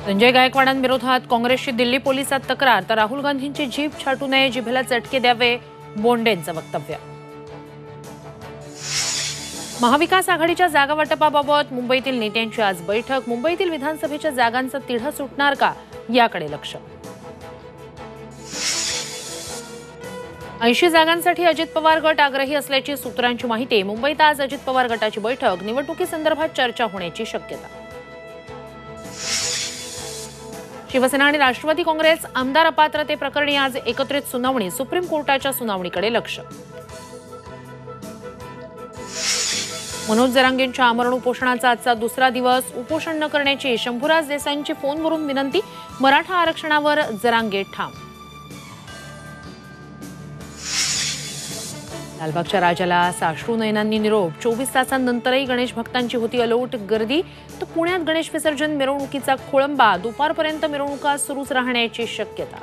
संजय गायकवाडांविरोधात काँग्रेसची दिल्ली पोलिसात तक्रार, तर राहुल गांधींची जीभ छाटू नये, जिभेला चटके द्यावे, बोंडेंचं वक्तव्य. महाविकास आघाडीच्या जागा वाटपाबाबत मुंबईतील नेत्यांची आज बैठक. मुंबईतील विधानसभेच्या जागांचा तिढा सुटणार का, याकडे लक्ष. 80 जागांसाठी अजित पवार गट आग्रही असल्याची सूत्रांची माहिती. मुंबईत आज अजित पवार गटाची बैठक. निवडणुकीसंदर्भात चर्चा होण्याची शक्यता. शिवसेना आणि राष्ट्रवादी काँग्रेस आमदार अपात्रते प्रकरणी आज एकत्रित सुनावणी. सुप्रीम कोर्टाच्या सुनावणीकडे लक्ष. मनोज जरांगेंच्या आमरण उपोषणाचा आजचा दुसरा दिवस. उपोषण न करण्याची शंभूराज देसाईंची फोनवरून विनंती. मराठा आरक्षणावर जरांगे ठाम. लालबागच्या राजाला साश्रू नयनांनी निरोप. 24 तासांनंतरही गणेश भक्तांची होती अलोट गर्दी. तर पुण्यात गणेश विसर्जन मिरवणुकीचा खोळंबा. दुपारपर्यंत मिरवणुका सुरूच राहण्याची शक्यता.